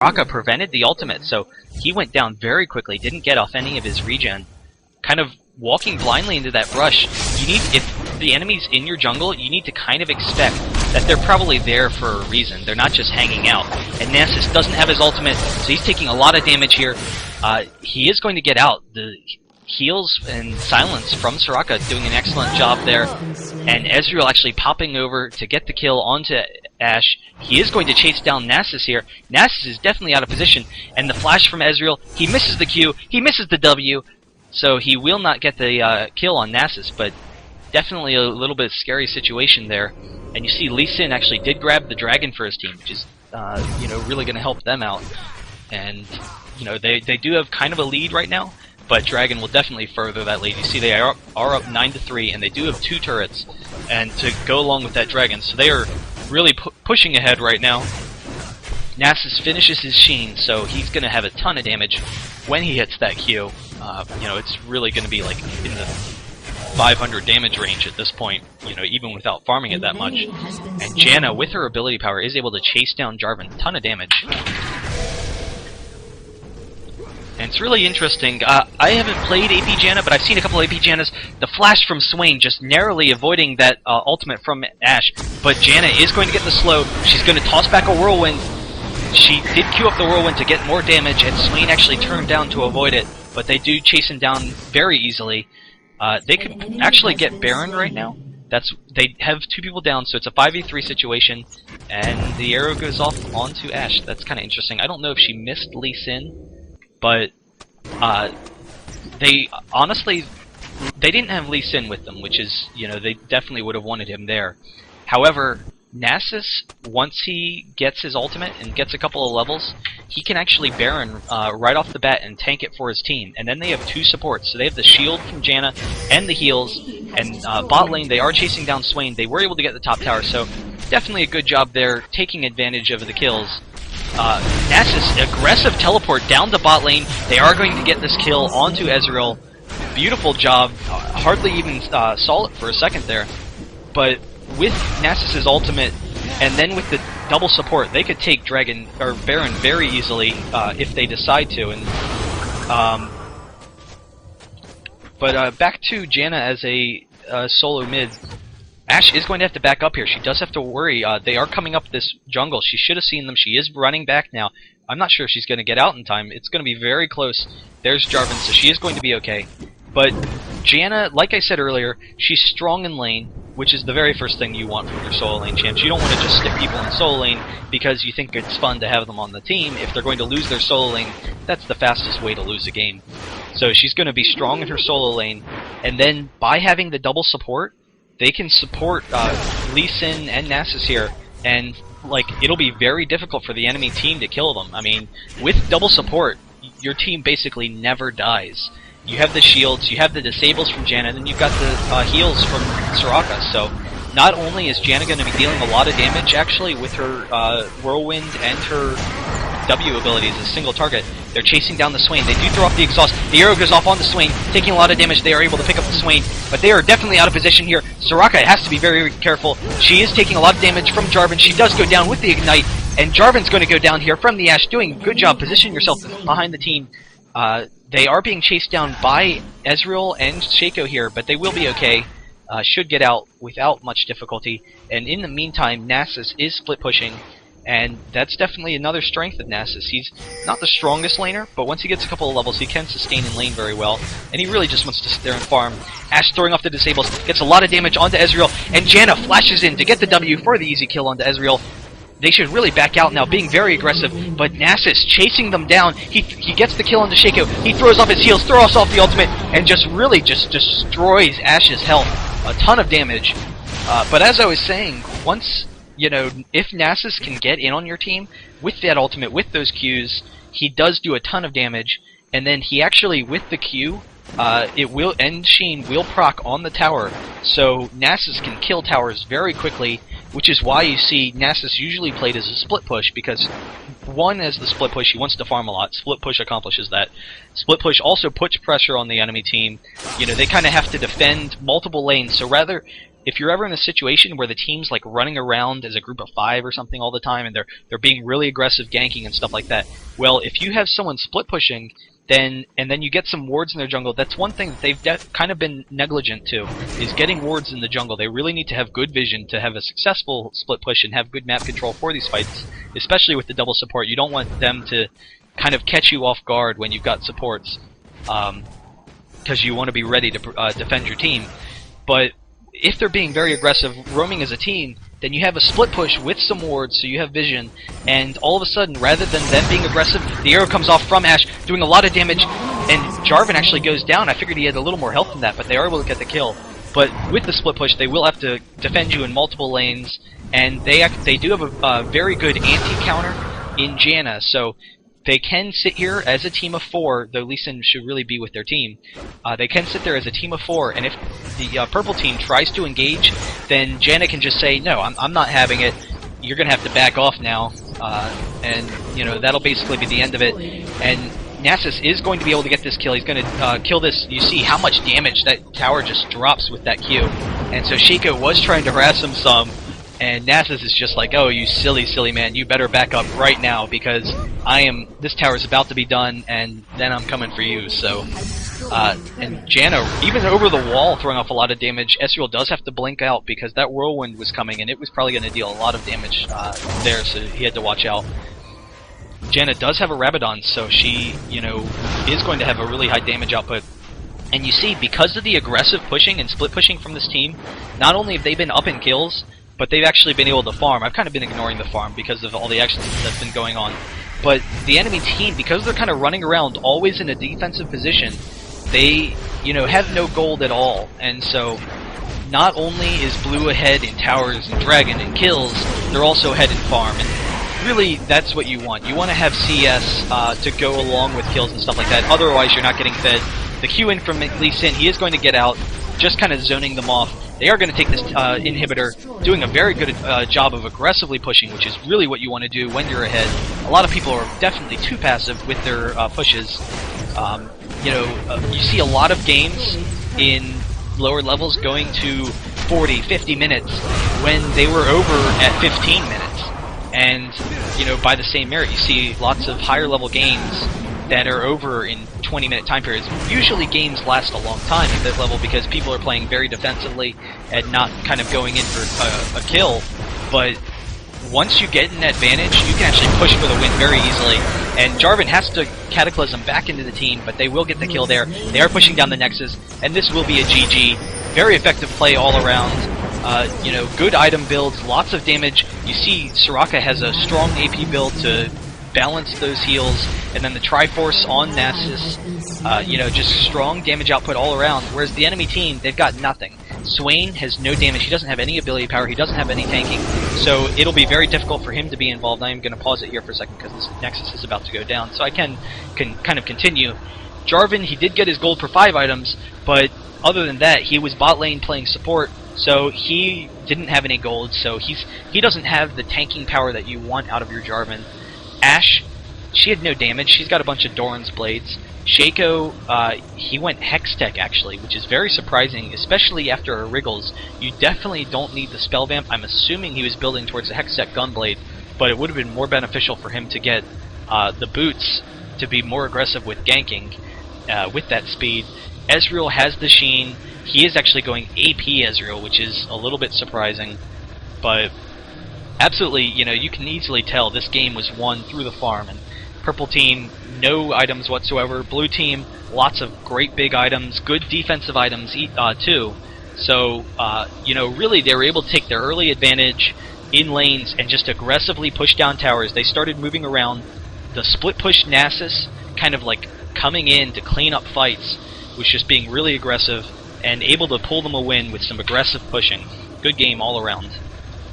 Soraka prevented the ultimate, so he went down very quickly, didn't get off any of his regen. Kind of walking blindly into that brush. If the enemy's in your jungle, you need to kind of expect that they're probably there for a reason. They're not just hanging out. And Nasus doesn't have his ultimate, so he's taking a lot of damage here. He is going to get out. The heals and silence from Soraka doing an excellent job there. And Ezreal actually popping over to get the kill onto Ashe. He is going to chase down Nasus here. Nasus is definitely out of position. And the flash from Ezreal, he misses the Q, he misses the W. So he will not get the kill on Nasus, but definitely a little bit scary situation there. And you see Lee Sin actually did grab the dragon for his team, which is really going to help them out. And they do have kind of a lead right now, but Dragon will definitely further that lead. You see they are up 9-3, and they do have 2 turrets, and to go along with that Dragon, so they are really pushing ahead right now. Nasus finishes his Sheen, so he's going to have a ton of damage when he hits that Q. It's really going to be like in the 500 damage range at this point, even without farming it that much. And Janna, with her ability power, is able to chase down Jarvan. A ton of damage. And it's really interesting. I haven't played AP Janna, but I've seen a couple AP Jannas. The flash from Swain just narrowly avoiding that ultimate from Ashe. But Janna is going to get the slow. She's going to toss back a Whirlwind. She did queue up the Whirlwind to get more damage, and Swain actually turned down to avoid it. But they do chase him down very easily. They could actually get Baron right now. They have 2 people down, so it's a 5v3 situation. And the arrow goes off onto Ashe. That's kind of interesting. I don't know if she missed Lee Sin. But they didn't have Lee Sin with them, which is, they definitely would have wanted him there. However, Nasus, once he gets his ultimate and gets a couple of levels, he can actually Baron right off the bat and tank it for his team. And then they have 2 supports, so they have the shield from Janna and the heals. And bot lane, they are chasing down Swain. They were able to get the top tower, so definitely a good job there, taking advantage of the kills. Nasus, aggressive teleport down the bot lane. They are going to get this kill onto Ezreal. Beautiful job. Hardly even saw it for a second there. But with Nasus's ultimate, and then with the double support, they could take Dragon or Baron very easily if they decide to. And back to Janna as a solo mid. Ashe is going to have to back up here. She does have to worry. They are coming up this jungle. She should have seen them. She is running back now. I'm not sure if she's going to get out in time. It's going to be very close. There's Jarvan, so she is going to be okay. But Janna, like I said earlier, she's strong in lane, which is the very first thing you want from your solo lane champs. You don't want to just stick people in solo lane because you think it's fun to have them on the team. If they're going to lose their solo lane, that's the fastest way to lose a game. So she's going to be strong in her solo lane, and then by having the double support, they can support Lee Sin and Nasus here, and it'll be very difficult for the enemy team to kill them. I mean, with double support, your team basically never dies. You have the shields, you have the disables from Janna, and then you've got the heals from Soraka. So not only is Janna going to be dealing a lot of damage, actually, with her Whirlwind and her W abilities as a single target. They're chasing down the Swain. They do throw off the exhaust. The arrow goes off on the Swain, taking a lot of damage. They are able to pick up the Swain, but they are definitely out of position here. Soraka has to be very, very careful. She is taking a lot of damage from Jarvan. She does go down with the Ignite, and Jarvan's going to go down here from the Ashe, doing a good job. Position yourself behind the team. They are being chased down by Ezreal and Shaco here, but they will be okay. Should get out without much difficulty. And in the meantime, Nasus is split pushing. And that's definitely another strength of Nasus. He's not the strongest laner, but once he gets a couple of levels, he can sustain in lane very well. And he really just wants to sit there and farm. Ashe throwing off the disables, gets a lot of damage onto Ezreal, and Janna flashes in to get the W for the easy kill onto Ezreal. They should really back out now, being very aggressive, but Nasus chasing them down. He gets the kill onto Shaco. He throws off his heals, throws off the ultimate, and just really just destroys Ashe's health. A ton of damage. But as I was saying, once, if Nasus can get in on your team with that ultimate, with those Qs, he does do a ton of damage, and then he actually, with the Q, Sheen will proc on the tower, so Nasus can kill towers very quickly, which is why you see Nasus usually played as a split push, because one, as the split push, he wants to farm a lot. Split push accomplishes that. Split push also puts pressure on the enemy team. They kind of have to defend multiple lanes, so rather if you're ever in a situation where the team's like running around as a group of 5 or something all the time, and they're being really aggressive ganking and stuff like that, well, if you have someone split pushing, then you get some wards in their jungle, that's one thing that they've kind of been negligent to, is getting wards in the jungle. They really need to have good vision to have a successful split push and have good map control for these fights, especially with the double support. You don't want them to kind of catch you off guard when you've got supports, because you want to be ready to defend your team. But if they're being very aggressive, roaming as a team, then you have a split push with some wards, so you have vision, and all of a sudden, rather than them being aggressive, the arrow comes off from Ashe, doing a lot of damage, and Jarvan actually goes down. I figured he had a little more health than that, but they are able to get the kill. But with the split push, they will have to defend you in multiple lanes, and they do have a very good anti-counter in Janna, so they can sit here as a team of 4, though Lee Sin should really be with their team. They can sit there as a team of 4, and if the purple team tries to engage, then Janna can just say, no, I'm not having it, you're going to have to back off now, and you know, that'll basically be the end of it. And Nasus is going to be able to get this kill. He's going to kill this. You see how much damage that tower just drops with that Q. And so Shaco was trying to harass him some, and Nasus is just like, oh, you silly, silly man, you better back up right now, because this tower's about to be done, and then I'm coming for you. So, and Janna, even over the wall, throwing off a lot of damage. Ezreal does have to blink out, because that whirlwind was coming, and it was probably going to deal a lot of damage there, so he had to watch out. Janna does have a Rabadon, so she, you know, is going to have a really high damage output. And you see, because of the aggressive pushing and split pushing from this team, not only have they been up in kills, but they've actually been able to farm. I've kind of been ignoring the farm because of all the actions that's been going on. But the enemy team, because they're kind of running around always in a defensive position, they, you know, have no gold at all. And so, not only is blue ahead in towers and dragon and kills, they're also ahead in farm. And really, that's what you want. You want to have CS to go along with kills and stuff like that. Otherwise, you're not getting fed. The Q in from Lee Sin, he is going to get out, just kind of zoning them off. They are going to take this inhibitor, doing a very good job of aggressively pushing, which is really what you want to do when you're ahead. A lot of people are definitely too passive with their pushes. You know, you see a lot of games in lower levels going to 40, 50 minutes when they were over at 15 minutes. And, you know, by the same merit, you see lots of higher level games that are over in 20-minute time periods. Usually games last a long time at that level because people are playing very defensively and not kind of going in for a kill. But once you get an advantage, you can actually push for the win very easily. And Jarvan has to Cataclysm back into the team, but they will get the kill there. They are pushing down the Nexus, and this will be a GG. Very effective play all around. You know, good item builds, lots of damage. You see Soraka has a strong AP build to balance those heals, and then the Triforce on Nasus, you know, just strong damage output all around, whereas the enemy team, they've got nothing. Swain has no damage, he doesn't have any ability power, he doesn't have any tanking, so it'll be very difficult for him to be involved. I am going to pause it here for a second because this Nexus is about to go down, so I can kind of continue. Jarvan, he did get his gold for 5 items, but other than that, he was bot lane playing support, so he didn't have any gold, so he doesn't have the tanking power that you want out of your Jarvan. Ashe, she had no damage. She's got a bunch of Doran's blades. Shaco, he went Hextech actually, which is very surprising, especially after a Wriggles. You definitely don't need the Spell Vamp. I'm assuming he was building towards the Hextech Gunblade, but it would have been more beneficial for him to get the boots to be more aggressive with ganking with that speed. Ezreal has the Sheen. He is actually going AP Ezreal, which is a little bit surprising, but absolutely, you know, you can easily tell this game was won through the farm. And purple team, no items whatsoever. Blue team, lots of great big items, good defensive items too. So, you know, really they were able to take their early advantage in lanes and just aggressively push down towers. They started moving around. The split push Nasus, kind of like coming in to clean up fights, was just being really aggressive and able to pull them a win with some aggressive pushing. Good game all around.